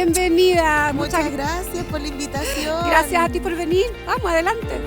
bienvenida. Muchas gracias por la invitación. Gracias a ti por venir. Vamos, adelante.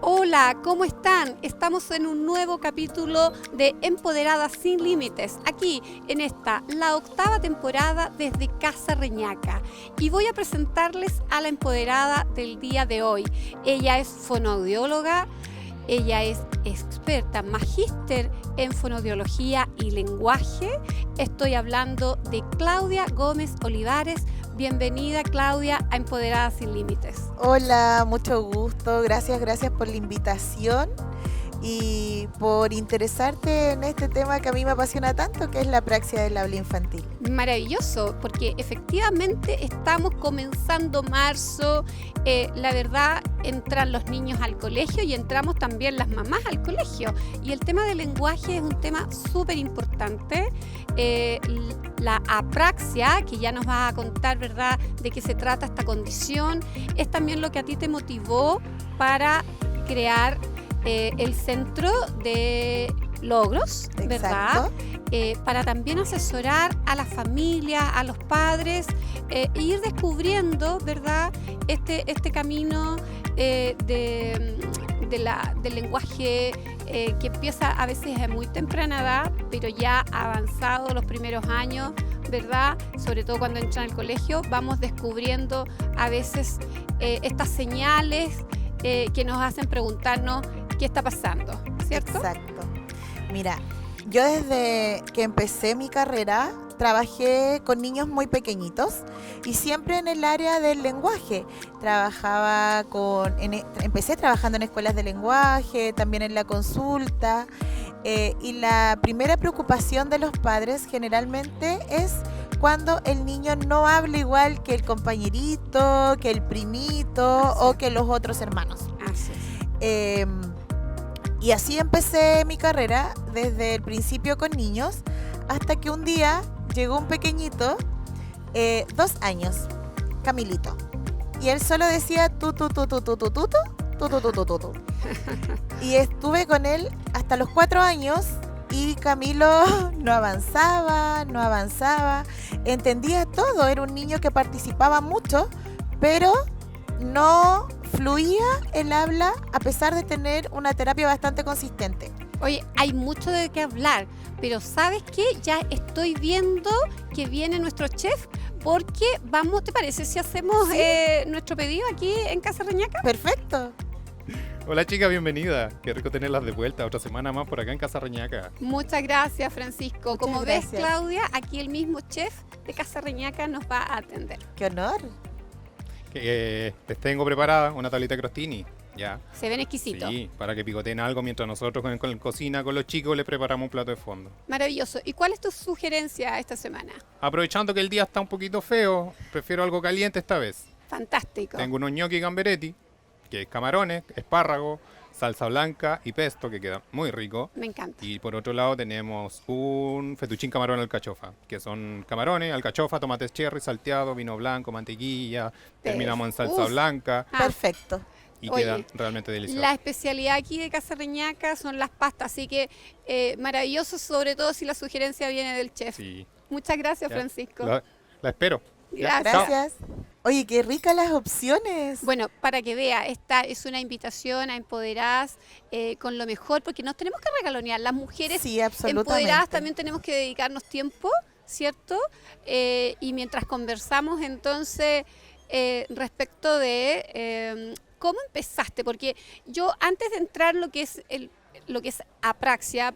Hola, ¿cómo están? Estamos en un nuevo capítulo de Empoderadas sin Límites, aquí en la 8ª temporada desde Casa Reñaca. Y voy a presentarles a la empoderada del día de hoy. Ella es fonoaudióloga, ella es experta, magíster en fonoaudiología y lenguaje. Estoy hablando de Claudia Gómez Olivares. Bienvenida, Claudia, a Empoderadas sin Límites. Hola, mucho gusto. Gracias por la invitación y por interesarte en este tema que a mí me apasiona tanto, que es la praxia del habla infantil. Maravilloso, porque efectivamente estamos comenzando marzo. La verdad, entran los niños al colegio y entramos también las mamás al colegio. Y el tema del lenguaje es un tema súper importante. La apraxia, que ya nos va a contar, ¿verdad?, de qué se trata esta condición, es también lo que a ti te motivó para crear el centro de logros, ¿verdad? Para también asesorar a las familias, a los padres, e ir descubriendo, ¿verdad?, este camino del lenguaje que empieza a veces a muy temprana edad, pero ya avanzado los primeros años, ¿verdad? Sobre todo cuando entran al colegio, vamos descubriendo a veces estas señales que nos hacen preguntarnos qué está pasando, ¿cierto? Exacto. Mira, yo desde que empecé mi carrera trabajé con niños muy pequeñitos y siempre en el área del lenguaje. Empecé trabajando en escuelas de lenguaje, también en la consulta, y la primera preocupación de los padres generalmente es cuando el niño no habla igual que el compañerito, que el primito o que los otros hermanos. Así es. Y así empecé mi carrera desde el principio con niños, hasta que un día llegó un pequeñito, 2 años, Camilito. Y él solo decía tu. Y estuve con él hasta los 4 años y Camilo no avanzaba. Entendía todo, era un niño que participaba mucho, pero no fluía el habla a pesar de tener una terapia bastante consistente. Oye, hay mucho de qué hablar, pero ¿sabes qué? Ya estoy viendo que viene nuestro chef, porque vamos, ¿te parece si hacemos nuestro pedido aquí en Casa Reñaca? Perfecto. Hola chicas, bienvenida. Qué rico tenerlas de vuelta otra semana más por acá en Casa Reñaca. Muchas gracias, Francisco. Muchas Como gracias. ves, Claudia, aquí el mismo chef de Casa Reñaca nos va a atender. ¡Qué honor! Les tengo preparada una tablita crostini, ya. Se ven exquisitos. Sí, para que picoteen algo mientras nosotros con la cocina, con los chicos, les preparamos un plato de fondo. Maravilloso. ¿Y cuál es tu sugerencia esta semana? Aprovechando que el día está un poquito feo, prefiero algo caliente esta vez. Fantástico. Tengo unos gnocchi gamberetti, que es camarones, espárrago, salsa blanca y pesto, que queda muy rico. Me encanta. Y por otro lado tenemos un fettuccine camarón alcachofa, que son camarones, alcachofa, tomates cherry, salteado, vino blanco, mantequilla. Terminamos en salsa blanca Perfecto. y Oye, queda realmente delicioso. La especialidad aquí de Casa Reñaca son las pastas, así que maravilloso, sobre todo si la sugerencia viene del chef. Sí. Muchas gracias, Ya. Francisco. La espero. Ya, Gracias. Gracias. Oye, qué ricas las opciones. Bueno, para que vea, esta es una invitación a empoderadas con lo mejor, porque nos tenemos que regalonear. Las mujeres Sí, absolutamente. empoderadas también tenemos que dedicarnos tiempo, ¿cierto? Y mientras conversamos entonces respecto de cómo empezaste, porque yo antes de entrar lo que es apraxia,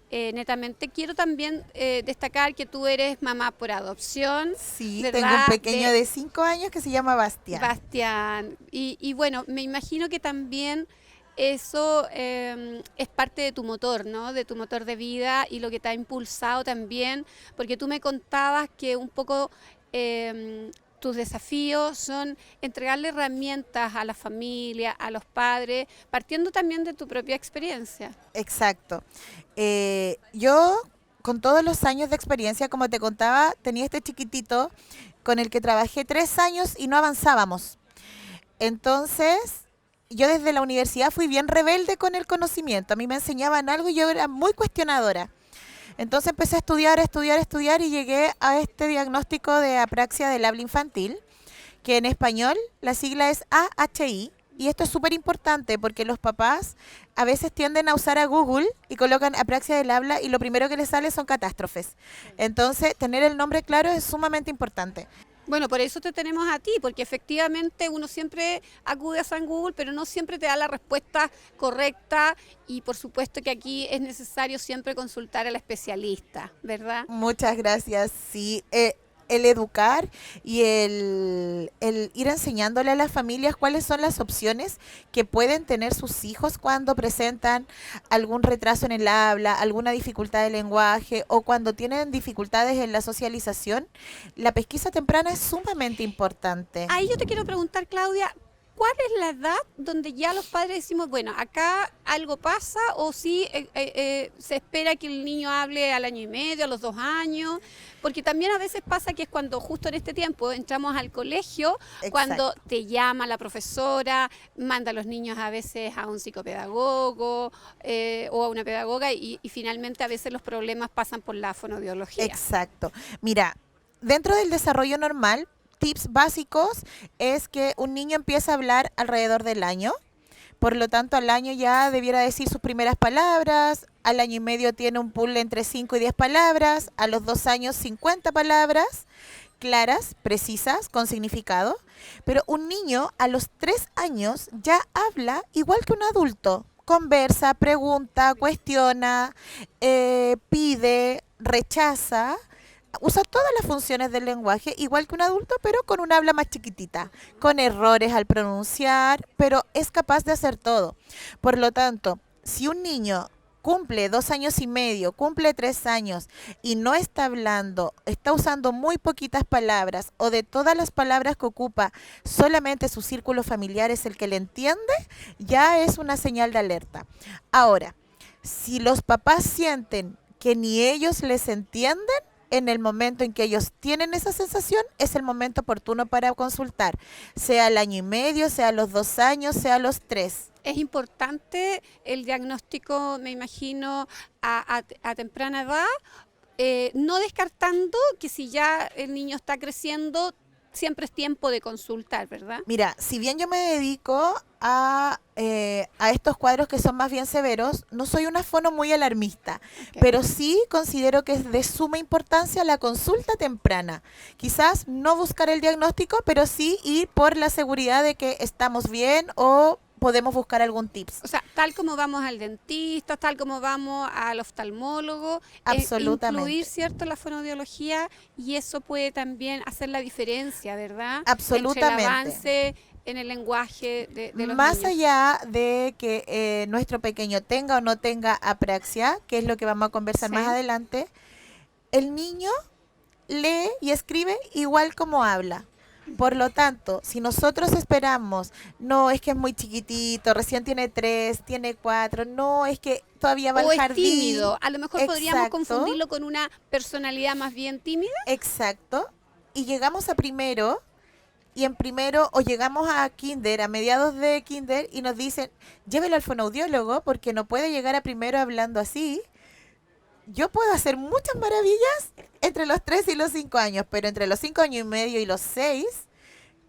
netamente, quiero también destacar que tú eres mamá por adopción. Sí, ¿verdad? tengo un pequeño de 5 años que se llama Bastián. Bastián. Y bueno, me imagino que también eso es parte de tu motor, ¿no? De tu motor de vida y lo que te ha impulsado también, porque tú me contabas que un poco tus desafíos son entregarle herramientas a la familia, a los padres, partiendo también de tu propia experiencia. Exacto. Yo, con todos los años de experiencia, como te contaba, tenía este chiquitito con el que trabajé 3 años y no avanzábamos. Entonces, yo desde la universidad fui bien rebelde con el conocimiento. A mí me enseñaban algo y yo era muy cuestionadora. Entonces empecé a estudiar y llegué a este diagnóstico de apraxia del habla infantil, que en español la sigla es AHI. Y esto es súper importante porque los papás a veces tienden a usar a Google y colocan apraxia del habla y lo primero que les sale son catástrofes. Entonces, tener el nombre claro es sumamente importante. Bueno, por eso te tenemos a ti, porque efectivamente uno siempre acude a San Google, pero no siempre te da la respuesta correcta y por supuesto que aquí es necesario siempre consultar al especialista, ¿verdad? Muchas gracias. Sí, el educar y el ir enseñándole a las familias cuáles son las opciones que pueden tener sus hijos cuando presentan algún retraso en el habla, alguna dificultad de lenguaje o cuando tienen dificultades en la socialización. La pesquisa temprana es sumamente importante. Ahí yo te quiero preguntar, Claudia, ¿cuál es la edad donde ya los padres decimos, bueno, acá algo pasa o sí se espera que el niño hable al año y medio, a los 2 años? Porque también a veces pasa que es cuando justo en este tiempo entramos al colegio, Exacto. cuando te llama la profesora, manda a los niños a veces a un psicopedagogo o a una pedagoga y finalmente a veces los problemas pasan por la fonoaudiología. Exacto. Mira, dentro del desarrollo normal, tips básicos es que un niño empieza a hablar alrededor del año. Por lo tanto, al año ya debiera decir sus primeras palabras, al año y medio tiene un pool entre 5 y 10 palabras, a los 2 años 50 palabras, claras, precisas, con significado. Pero un niño a los 3 años ya habla igual que un adulto. Conversa, pregunta, cuestiona, pide, rechaza. Usa todas las funciones del lenguaje, igual que un adulto, pero con un habla más chiquitita, con errores al pronunciar, pero es capaz de hacer todo. Por lo tanto, si un niño cumple 2 años y medio, cumple 3 años y no está hablando, está usando muy poquitas palabras o de todas las palabras que ocupa, solamente su círculo familiar es el que le entiende, ya es una señal de alerta. Ahora, si los papás sienten que ni ellos les entienden, en el momento en que ellos tienen esa sensación, es el momento oportuno para consultar, sea al año y medio, sea a los 2 años, sea a los 3. Es importante el diagnóstico, me imagino, a temprana edad, no descartando que si ya el niño está creciendo, siempre es tiempo de consultar, ¿verdad? Mira, si bien yo me dedico a estos cuadros que son más bien severos, no soy una fono muy alarmista, Okay. pero sí considero que es de suma importancia la consulta temprana. Quizás no buscar el diagnóstico, pero sí ir por la seguridad de que estamos bien o podemos buscar algún tips. O sea, tal como vamos al dentista, tal como vamos al oftalmólogo, Absolutamente. incluir, ¿cierto?, la fonoaudiología y eso puede también hacer la diferencia, ¿verdad? Absolutamente. Entre el avance en el lenguaje de los Más niños. allá de que nuestro pequeño tenga o no tenga apraxia, que es lo que vamos a conversar Sí. más adelante, el niño lee y escribe igual como habla. Por lo tanto, si nosotros esperamos, no, es que es muy chiquitito, recién tiene 3, tiene 4, no, es que todavía va O al es jardín. tímido, a lo mejor podríamos Exacto. confundirlo con una personalidad más bien tímida. Exacto. Y llegamos a primero, y en primero, o llegamos a kinder, a mediados de kinder, y nos dicen, llévelo al fonoaudiólogo porque no puede llegar a primero hablando así. Yo puedo hacer muchas maravillas entre los 3 y los 5 años, pero entre los 5 años y medio y los 6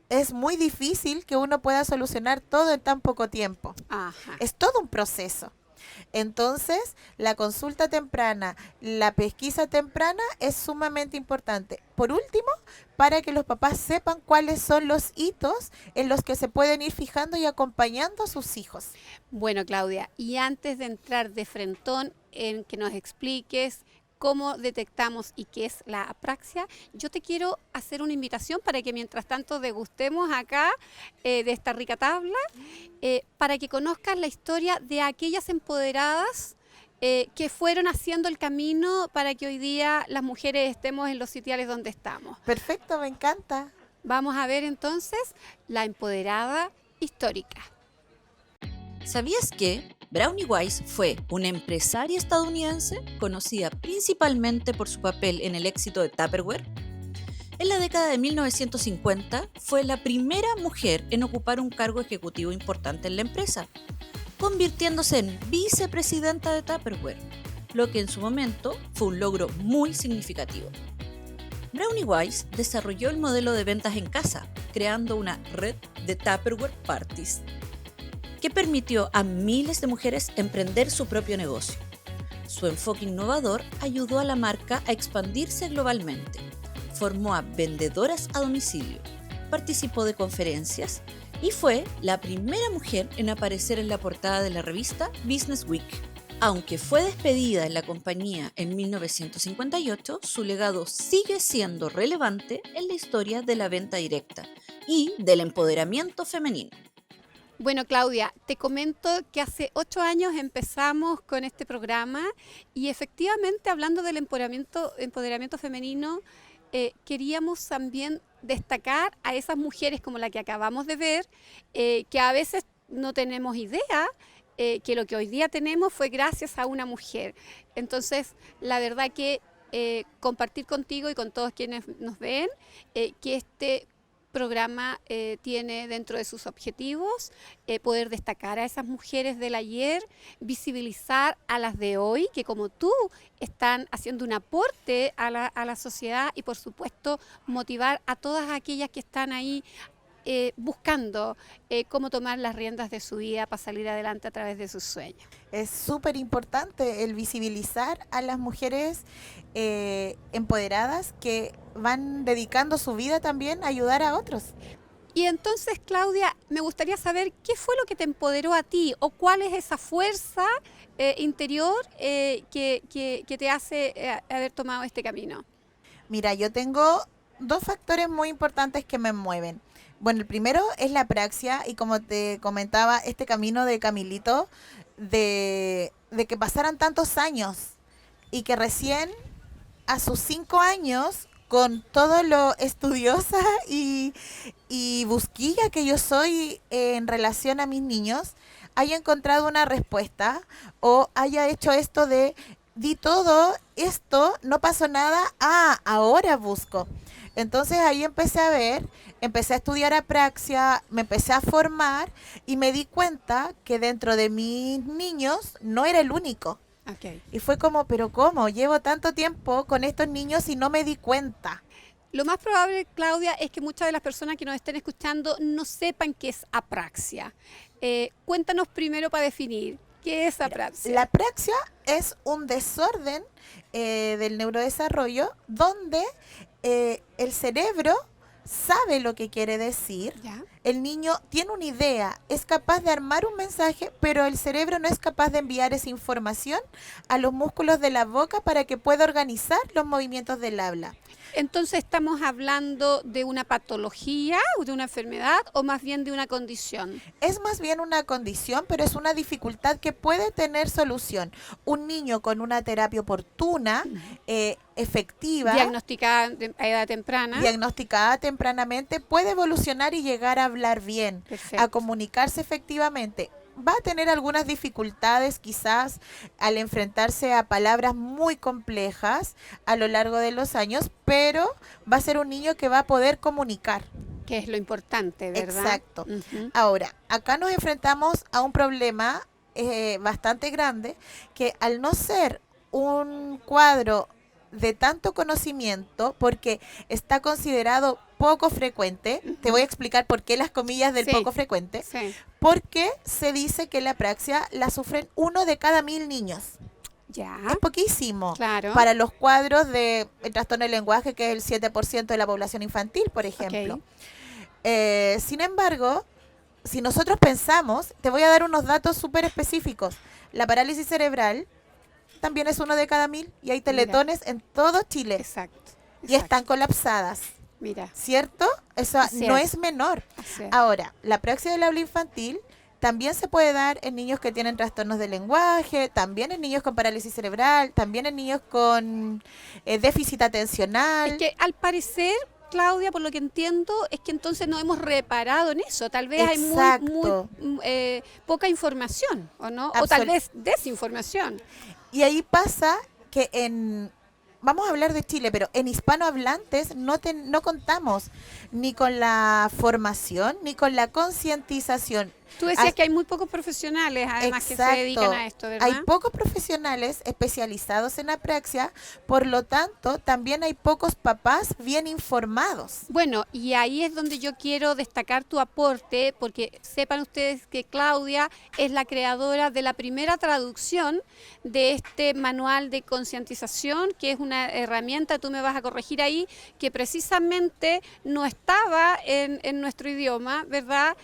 es muy difícil que uno pueda solucionar todo en tan poco tiempo. Ajá. Es todo un proceso. Entonces, la consulta temprana, la pesquisa temprana es sumamente importante. Por último, para que los papás sepan cuáles son los hitos en los que se pueden ir fijando y acompañando a sus hijos. Bueno, Claudia, y antes de entrar de frentón en que nos expliques cómo detectamos y qué es la apraxia, yo te quiero hacer una invitación para que mientras tanto degustemos acá de esta rica tabla, para que conozcas la historia de aquellas empoderadas que fueron haciendo el camino para que hoy día las mujeres estemos en los sitiales donde estamos. Perfecto, me encanta. Vamos a ver entonces la empoderada histórica. ¿Sabías que Brownie Wise fue una empresaria estadounidense conocida principalmente por su papel en el éxito de Tupperware? En la década de 1950 fue la primera mujer en ocupar un cargo ejecutivo importante en la empresa, convirtiéndose en vicepresidenta de Tupperware, lo que en su momento fue un logro muy significativo. Brownie Wise desarrolló el modelo de ventas en casa, creando una red de Tupperware Parties, que permitió a miles de mujeres emprender su propio negocio. Su enfoque innovador ayudó a la marca a expandirse globalmente. Formó a vendedoras a domicilio, participó de conferencias y fue la primera mujer en aparecer en la portada de la revista Business Week. Aunque fue despedida en la compañía en 1958, su legado sigue siendo relevante en la historia de la venta directa y del empoderamiento femenino. Bueno, Claudia, te comento que hace 8 años empezamos con este programa y efectivamente hablando del empoderamiento femenino, queríamos también destacar a esas mujeres como la que acabamos de ver, que a veces no tenemos idea que lo que hoy día tenemos fue gracias a una mujer. Entonces, la verdad que compartir contigo y con todos quienes nos ven, que este programa tiene dentro de sus objetivos poder destacar a esas mujeres del ayer, visibilizar a las de hoy, que como tú están haciendo un aporte a la sociedad y por supuesto motivar a todas aquellas que están ahí buscando cómo tomar las riendas de su vida para salir adelante a través de sus sueños. Es súper importante el visibilizar a las mujeres empoderadas que van dedicando su vida también a ayudar a otros. Y entonces, Claudia, me gustaría saber qué fue lo que te empoderó a ti o cuál es esa fuerza interior que te hace haber tomado este camino. Mira, yo tengo 2 factores muy importantes que me mueven. Bueno, el primero es la praxia y como te comentaba, este camino de Camilito, de que pasaran tantos años y que recién a sus 5 años, con todo lo estudiosa y busquilla que yo soy en relación a mis niños, haya encontrado una respuesta o haya hecho esto de di todo esto, no pasó nada, ahora busco. Entonces ahí empecé a estudiar apraxia, me empecé a formar y me di cuenta que dentro de mis niños no era el único. Okay. Y fue como, pero ¿cómo? Llevo tanto tiempo con estos niños y no me di cuenta. Lo más probable, Claudia, es que muchas de las personas que nos estén escuchando no sepan qué es apraxia. Cuéntanos primero para definir, ¿qué es apraxia? La apraxia es un desorden del neurodesarrollo donde el cerebro sabe lo que quiere decir. ¿Ya? El niño tiene una idea, es capaz de armar un mensaje, pero el cerebro no es capaz de enviar esa información a los músculos de la boca para que pueda organizar los movimientos del habla. Entonces, ¿estamos hablando de una patología, de una enfermedad o más bien de una condición? Es más bien una condición, pero es una dificultad que puede tener solución. Un niño con una terapia oportuna, efectiva, diagnosticada tempranamente, puede evolucionar y llegar a hablar bien, Perfecto. a comunicarse efectivamente. Va a tener algunas dificultades quizás al enfrentarse a palabras muy complejas a lo largo de los años, pero va a ser un niño que va a poder comunicar. Que es lo importante, ¿verdad? Exacto. Uh-huh. Ahora, acá nos enfrentamos a un problema bastante grande, que al no ser un cuadro de tanto conocimiento, porque está considerado poco frecuente, te voy a explicar por qué las comillas del poco frecuente, Sí. porque se dice que la apraxia la sufren 1 de cada 1000 niños. Ya. Es poquísimo. Claro. Para los cuadros de el trastorno del lenguaje, que es el 7% de la población infantil, por ejemplo. Ok. Sin embargo, si nosotros pensamos, te voy a dar unos datos súper específicos. La parálisis cerebral también es 1 de cada 1000 y hay teletones en todo Chile Exacto. y están colapsadas. Mira. ¿Cierto? Eso no es menor. Ahora, la apraxia del habla infantil también se puede dar en niños que tienen trastornos del lenguaje, también en niños con parálisis cerebral, también en niños con déficit atencional. Es que al parecer Claudia, por lo que entiendo, es que entonces no hemos reparado en eso. Tal vez hay Exacto. poca información, ¿o no? O Absol- tal vez desinformación. Y ahí pasa que vamos a hablar de Chile, pero en hispanohablantes no contamos ni con la formación ni con la concientización. Tú decías As- que hay muy pocos profesionales, además, que se Exacto. dedican a esto, ¿verdad? Hay pocos profesionales especializados en apraxia, por lo tanto, también hay pocos papás bien informados. Bueno, y ahí es donde yo quiero destacar tu aporte, porque sepan ustedes que Claudia es la creadora de la primera traducción de este manual de concientización, que es una herramienta, tú me vas a corregir ahí, que precisamente no estaba en nuestro idioma, ¿verdad?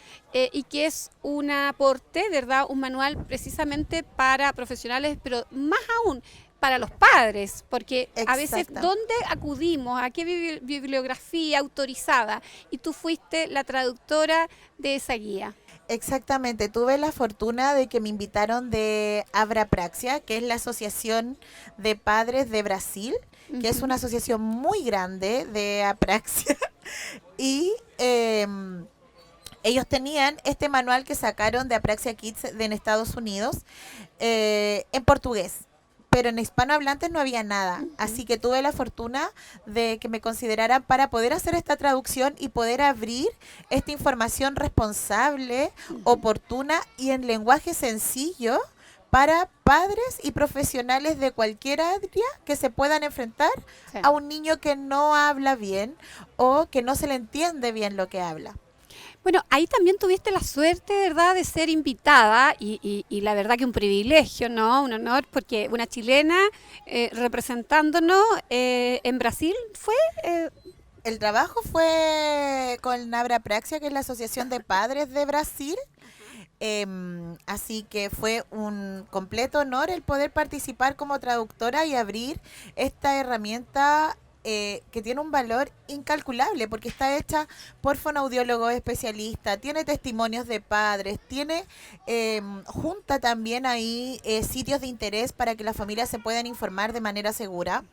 Y que es un aporte, ¿verdad? Un manual precisamente para profesionales, pero más aún para los padres, porque a veces, Exacto. ¿dónde acudimos? ¿A qué bibliografía autorizada? Y tú fuiste la traductora de esa guía. Exactamente, tuve la fortuna de que me invitaron de Abrapraxia, que es la Asociación de Padres de Brasil, que es una asociación muy grande de apraxia. Y ellos tenían este manual que sacaron de Apraxia Kids en Estados Unidos en portugués. Pero en hispanohablantes no había nada, así que tuve la fortuna de que me consideraran para poder hacer esta traducción y poder abrir esta información responsable, oportuna y en lenguaje sencillo para padres y profesionales de cualquier área que se puedan enfrentar Sí. a un niño que no habla bien o que no se le entiende bien lo que habla. Bueno, ahí también tuviste la suerte, ¿verdad?, de ser invitada y la verdad que un privilegio, ¿no? Un honor, porque una chilena representándonos en Brasil fue... El trabajo fue con Abrapraxia, que es la Asociación de Padres de Brasil. Así que fue un completo honor el poder participar como traductora y abrir esta herramienta que tiene un valor incalculable porque está hecha por fonoaudiólogos especialistas, tiene testimonios de padres, tiene junta también ahí sitios de interés para que las familias se puedan informar de manera segura,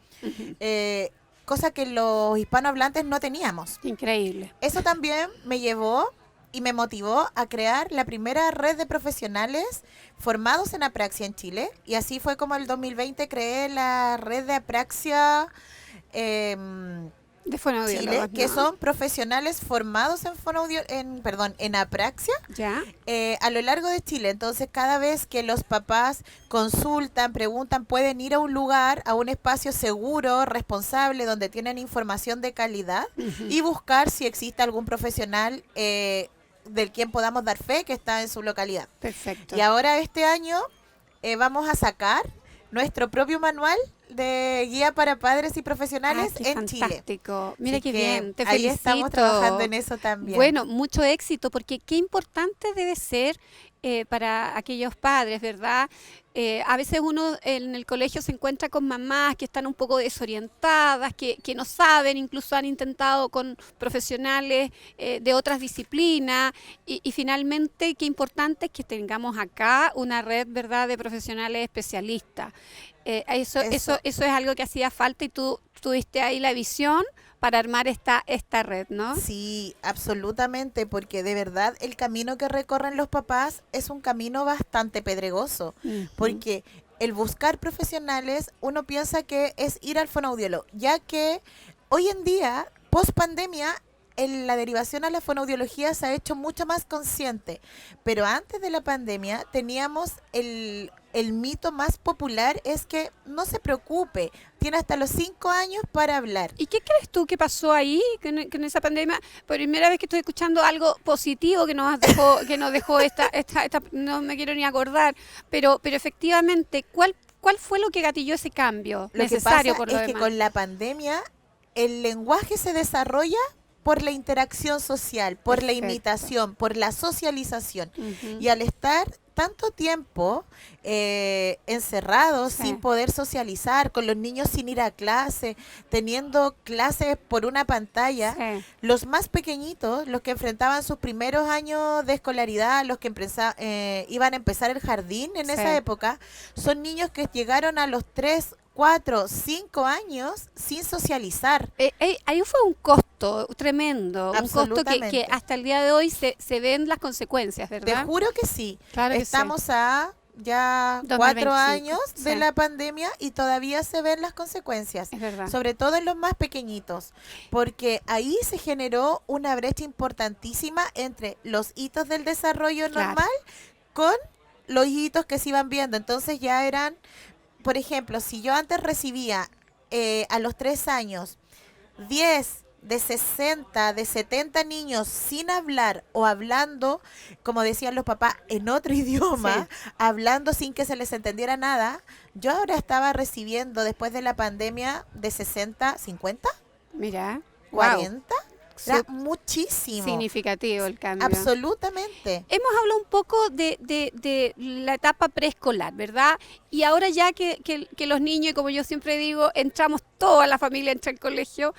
cosa que los hispanohablantes no teníamos. Increíble. Eso también me llevó y me motivó a crear la primera red de profesionales formados en apraxia en Chile. Y así fue como el 2020 creé la red de apraxia De fonoaudiólogos, Chile, que ¿no? son profesionales formados en apraxia Ya. a lo largo de Chile. Entonces, cada vez que los papás consultan, preguntan, pueden ir a un lugar, a un espacio seguro, responsable, donde tienen información de calidad y buscar si existe algún profesional del quien podamos dar fe que está en su localidad. Perfecto. Y ahora este año vamos a sacar nuestro propio manual de guía para padres y profesionales Qué en Chile. fantástico. Mira Así qué que bien, te ahí felicito. estamos trabajando en eso también. Bueno, mucho éxito, porque qué importante debe ser para aquellos padres, ¿verdad? A veces uno en el colegio se encuentra con mamás que están un poco desorientadas, que no saben, incluso han intentado con profesionales de otras disciplinas, y finalmente qué importante es que tengamos acá una red, ¿verdad?, de profesionales especialistas. Eso es algo que hacía falta y tú tuviste ahí la visión para armar esta red, ¿no? Sí, absolutamente, porque de verdad el camino que recorren los papás es un camino bastante pedregoso, porque el buscar profesionales, uno piensa que es ir al fonoaudiólogo, ya que hoy en día, post pandemia, la derivación a la fonoaudiología se ha hecho mucho más consciente, pero antes de la pandemia teníamos el mito más popular es que no se preocupe, tiene hasta los 5 años para hablar. ¿Y qué crees tú que pasó ahí con esa pandemia? Por primera vez que estoy escuchando algo positivo que nos dejó esta no me quiero ni acordar, pero efectivamente, ¿cuál fue lo que gatilló ese cambio Lo que necesario pasa por lo es que demás? con la pandemia el lenguaje se desarrolla por la interacción social, por la Perfecto. imitación, por la socialización. Ujú. Y al estar tanto tiempo encerrados, Sí. sin poder socializar, con los niños sin ir a clase, teniendo clases por una pantalla, Sí. los más pequeñitos, los que enfrentaban sus primeros años de escolaridad, los que iban a empezar el jardín en Sí. esa época, son niños que llegaron a los 3, 4, 5 años sin socializar. Ahí fue un costo costo tremendo, un costo que Absolutamente. hasta el día de hoy se ven las consecuencias, Te ¿verdad? juro que sí. Claro que sí. Estamos a ya 2025, 4 años de sí. la pandemia y todavía se ven las consecuencias. Es verdad. Sobre todo en los más pequeñitos, porque ahí se generó una brecha importantísima entre los hitos del desarrollo Claro. normal con los hitos que se iban viendo. Entonces ya eran, por ejemplo, si yo antes recibía a los 3 años 10 de 60, de 70 niños sin hablar o hablando, como decían los papás, en otro idioma, hablando sin que se les entendiera nada, yo ahora estaba recibiendo después de la pandemia de 60, 50, Mira, 40, era Sup- muchísimo. significativo el cambio. Absolutamente. Hemos hablado un poco de la etapa preescolar, ¿verdad? Y ahora ya que los niños, y como yo siempre digo, entramos toda la familia entra al colegio,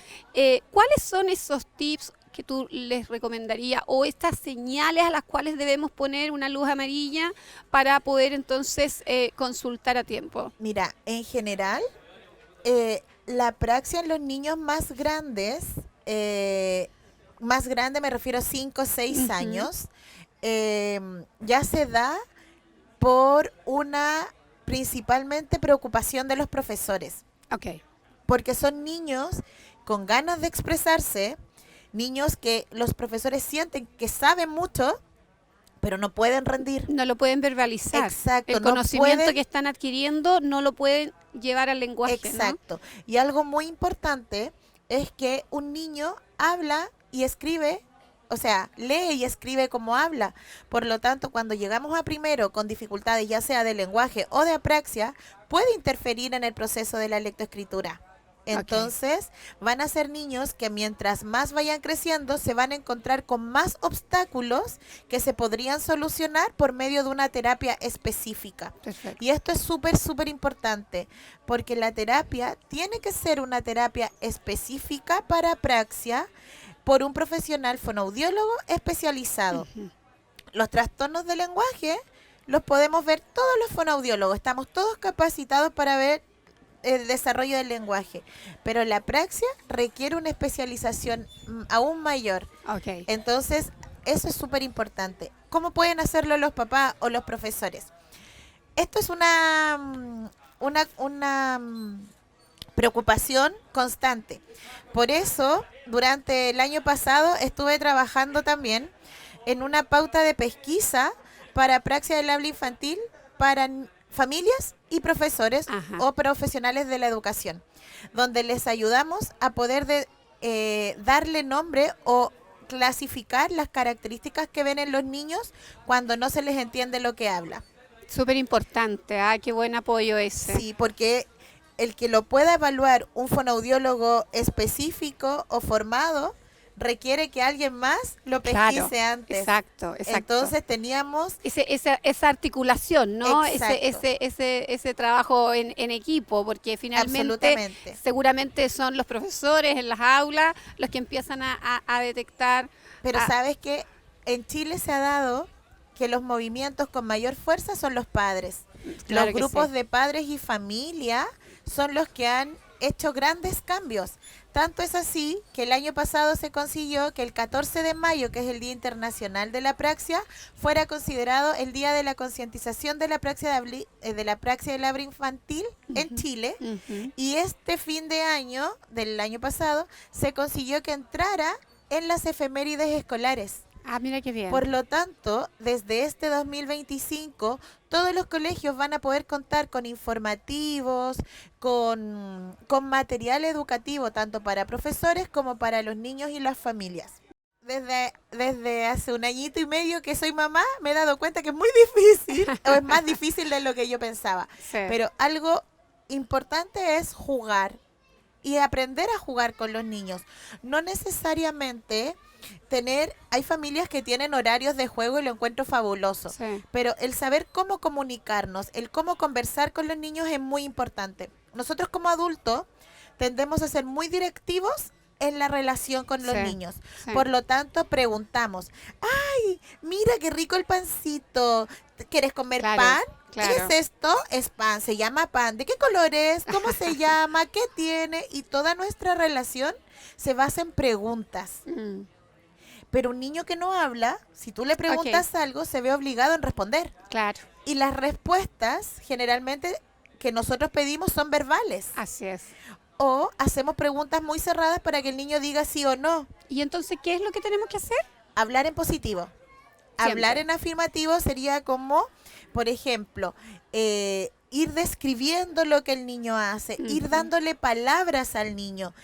¿cuáles son esos tips que tú les recomendarías o estas señales a las cuales debemos poner una luz amarilla para poder entonces consultar a tiempo? Mira, en general, la praxia en los niños más grande me refiero a 5 o 6 Ujú. años, ya se da por una principalmente preocupación de los profesores, Ok, porque son niños con ganas de expresarse, niños que los profesores sienten que saben mucho, pero no pueden rendir. no lo pueden verbalizar. Exacto, El no conocimiento pueden- que están adquiriendo no lo pueden llevar al lenguaje, ¿no? Exacto. Y algo muy importante es que un niño habla y escribe, o sea, lee y escribe como habla. Por lo tanto, cuando llegamos a primero con dificultades, ya sea de lenguaje o de apraxia, puede interferir en el proceso de la lectoescritura. Entonces, van a ser niños que mientras más vayan creciendo, se van a encontrar con más obstáculos que se podrían solucionar por medio de una terapia específica. Perfecto. Y esto es súper, súper importante, porque la terapia tiene que ser una terapia específica para apraxia por un profesional fonoaudiólogo especializado. Ujú. Los trastornos de lenguaje los podemos ver todos los fonoaudiólogos, estamos todos capacitados para ver el desarrollo del lenguaje, pero la apraxia requiere una especialización aún mayor. Ok. Entonces, eso es súper importante. ¿Cómo pueden hacerlo los papás o los profesores? Esto es una preocupación constante. Por eso, durante el año pasado estuve trabajando también en una pauta de pesquisa para apraxia del habla infantil para familias y profesores Ajá. o profesionales de la educación, donde les ayudamos a poder darle nombre o clasificar las características que ven en los niños cuando no se les entiende lo que habla. Súper importante, qué buen apoyo ese. Sí, porque el que lo pueda evaluar un fonoaudiólogo específico o formado requiere que alguien más lo pesquise Claro, antes. exacto. Entonces teníamos Esa articulación, ¿no? Exacto. Ese trabajo en equipo, porque finalmente absolutamente. seguramente son los profesores en las aulas los que empiezan a detectar. Pero Ah. sabes que en Chile se ha dado que los movimientos con mayor fuerza son los padres. Claro Los que grupos sí. de padres y familia son los que han hecho grandes cambios. Tanto es así que el año pasado se consiguió que el 14 de mayo, que es el Día Internacional de la Apraxia, fuera considerado el Día de la Concientización de la Apraxia del habla infantil en Ujú. Chile. Ujú. Y este fin de año, del año pasado, se consiguió que entrara en las efemérides escolares. Mira qué bien. Por lo tanto, desde este 2025, todos los colegios van a poder contar con informativos, con material educativo, tanto para profesores como para los niños y las familias. Desde hace un añito y medio que soy mamá, me he dado cuenta que es muy difícil, o es más difícil de lo que yo pensaba. Sí. Pero algo importante es jugar y aprender a jugar con los niños. No necesariamente hay familias que tienen horarios de juego y lo encuentro fabuloso. Sí. Pero el saber cómo comunicarnos, el cómo conversar con los niños es muy importante. Nosotros como adultos tendemos a ser muy directivos en la relación con los Sí, niños. sí. Por lo tanto, preguntamos, ¡ay, mira qué rico el pancito! ¿Quieres comer Claro, pan? claro. ¿Qué es esto? Es pan, se llama pan. ¿De qué color es? ¿Cómo se llama? ¿Qué tiene? Y toda nuestra relación se basa en preguntas. Mm, Pero un niño que no habla, si tú le preguntas algo, se ve obligado en responder. claro, Y las respuestas generalmente que nosotros pedimos son verbales. así es. O hacemos preguntas muy cerradas para que el niño diga sí o no. ¿Y entonces qué es lo que tenemos que hacer? Hablar en positivo. Siempre. Hablar en afirmativo sería como, por ejemplo, ir describiendo lo que el niño hace, ir Ujú. dándole palabras al niño.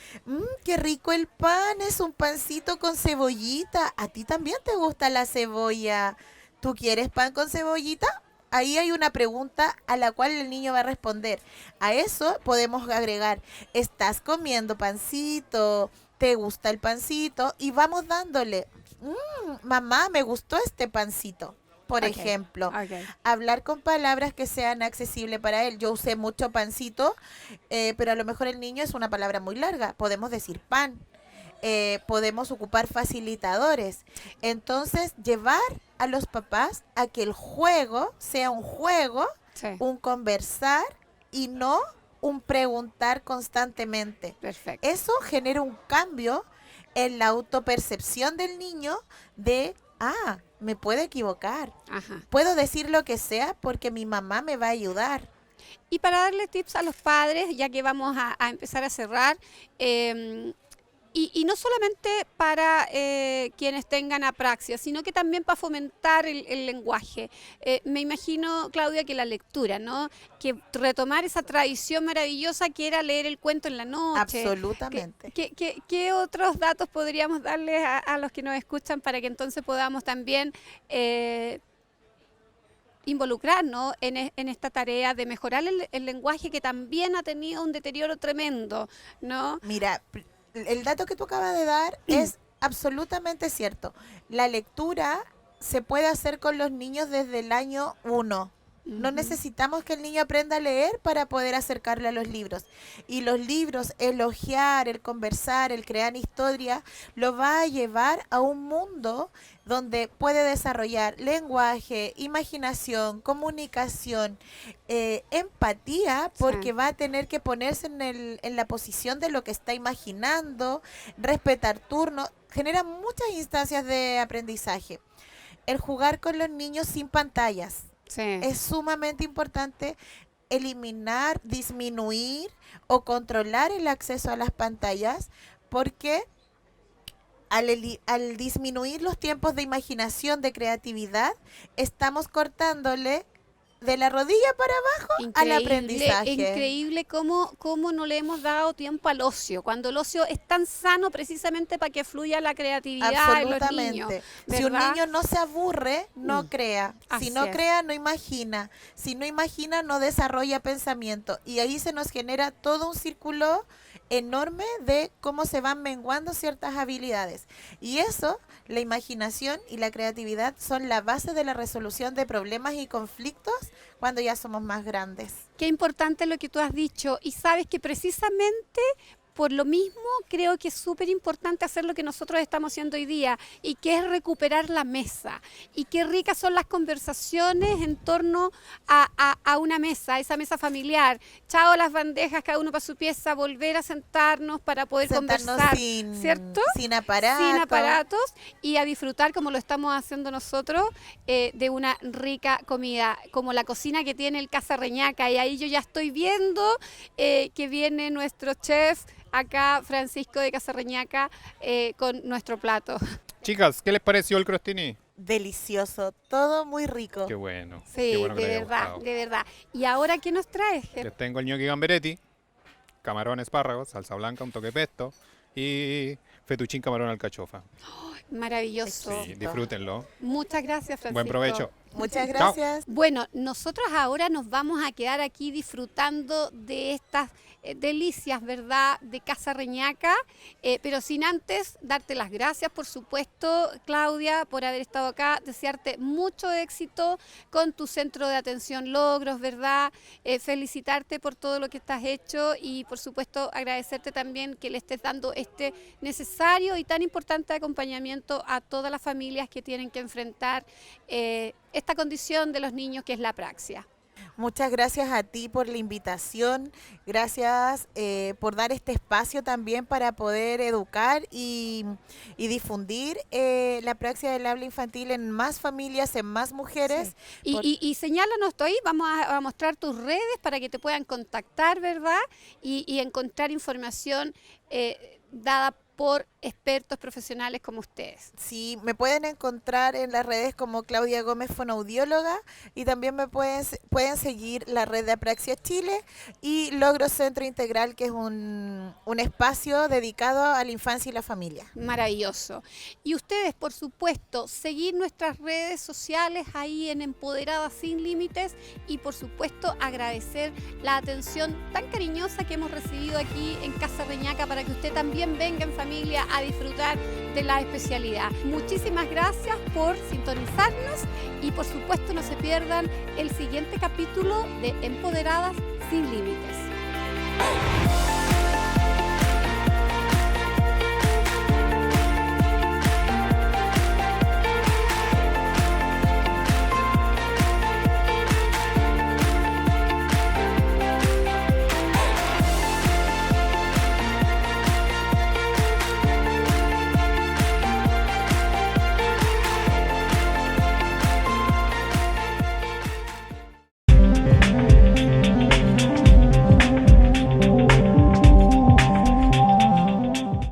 Qué rico el pan, es un pancito con cebollita. ¿A ti también te gusta la cebolla? ¿Tú quieres pan con cebollita? Ahí hay una pregunta a la cual el niño va a responder. A eso podemos agregar, ¿estás comiendo pancito? ¿Te gusta el pancito? Y vamos dándole, mamá, me gustó este pancito. Por Ok, ejemplo, ok. hablar con palabras que sean accesibles para él. Yo usé mucho pancito, pero a lo mejor el niño es una palabra muy larga. Podemos decir pan. Podemos ocupar facilitadores. Entonces, llevar a los papás a que el juego sea un juego, Sí, un conversar y no un preguntar constantemente. perfecto. Eso genera un cambio en la autopercepción del niño de, me puedo equivocar. Ajá. Puedo decir lo que sea porque mi mamá me va a ayudar. Y para darle tips a los padres, ya que vamos a empezar a cerrar, y no solamente para quienes tengan apraxia, sino que también para fomentar el lenguaje. Me imagino, Claudia, que la lectura, ¿no? Que retomar esa tradición maravillosa que era leer el cuento en la noche. Absolutamente. ¿Qué otros datos podríamos darles a los que nos escuchan para que entonces podamos también involucrarnos en esta tarea de mejorar el lenguaje que también ha tenido un deterioro tremendo, ¿no? Mira, el dato que tú acabas de dar es absolutamente cierto. La lectura se puede hacer con los niños desde el año 1. No Ujú. necesitamos que el niño aprenda a leer para poder acercarle a los libros. Y los libros, elogiar, el conversar, el crear historia, lo va a llevar a un mundo donde puede desarrollar lenguaje, imaginación, comunicación, empatía, porque Sí. va a tener que ponerse en la posición de lo que está imaginando, respetar turnos, genera muchas instancias de aprendizaje. El jugar con los niños sin pantallas. Sí. Es sumamente importante eliminar, disminuir o controlar el acceso a las pantallas porque al disminuir los tiempos de imaginación, de creatividad, estamos cortándole de la rodilla para abajo al aprendizaje. Increíble cómo no le hemos dado tiempo al ocio, cuando el ocio es tan sano precisamente para que fluya la creatividad en los niños. Absolutamente. Si un ¿verdad? niño no se aburre, no crea. Así Si no es. crea, no imagina. Si no imagina, no desarrolla pensamiento. Y ahí se nos genera todo un círculo enorme de cómo se van menguando ciertas habilidades. Y eso, la imaginación y la creatividad son la base de la resolución de problemas y conflictos cuando ya somos más grandes. Qué importante lo que tú has dicho y sabes que precisamente por lo mismo creo que es súper importante hacer lo que nosotros estamos haciendo hoy día y que es recuperar la mesa. Y qué ricas son las conversaciones en torno a una mesa, esa mesa familiar. Chao las bandejas, cada uno para su pieza, volver a sentarnos para poder Sentarnos conversar, sin, ¿cierto? sin aparato. Sin aparatos y a disfrutar como lo estamos haciendo nosotros de una rica comida, como la cocina que tiene el Casa Reñaca. Y ahí yo ya estoy viendo que viene nuestro chef acá, Francisco de Casa Reñaca, con nuestro plato. Chicas, ¿qué les pareció el crostini? Delicioso, todo muy rico. Qué bueno. Sí, qué bueno que de les haya verdad, gustado. de verdad. ¿Y ahora qué nos traes, Ger? Les tengo el gnocchi gamberetti, camarón espárragos, salsa blanca, un toque pesto y fettuccine camarón alcachofa. Maravilloso. Sí, disfrútenlo. Muchas gracias, Francisco. Buen provecho. Muchas Chao. gracias. Bueno, nosotros ahora nos vamos a quedar aquí disfrutando de estas delicias, ¿verdad?, de Casa Reñaca, pero sin antes darte las gracias, por supuesto, Claudia, por haber estado acá, desearte mucho éxito con tu centro de atención Logros, ¿verdad?, felicitarte por todo lo que estás hecho y, por supuesto, agradecerte también que le estés dando este necesario y tan importante acompañamiento acompañamiento a todas las familias que tienen que enfrentar esta condición de los niños que es la apraxia. Muchas gracias a ti por la invitación, gracias por dar este espacio también para poder educar y difundir la apraxia del habla infantil en más familias, en más mujeres. Sí. Y señálanos tú ahí, vamos a mostrar tus redes para que te puedan contactar, ¿verdad? Y encontrar información dada por expertos profesionales como ustedes. Sí, me pueden encontrar en las redes como Claudia Gómez Fonoaudióloga y también me pueden seguir la red de Apraxia Chile y Logro Centro Integral, que es un espacio dedicado a la infancia y la familia. Maravilloso. Y ustedes, por supuesto, seguir nuestras redes sociales ahí en Empoderadas Sin Límites y, por supuesto, agradecer la atención tan cariñosa que hemos recibido aquí en Casa Reñaca para que usted también venga en familia a disfrutar de la especialidad. Muchísimas gracias por sintonizarnos y por supuesto no se pierdan el siguiente capítulo de Empoderadas Sin Límites.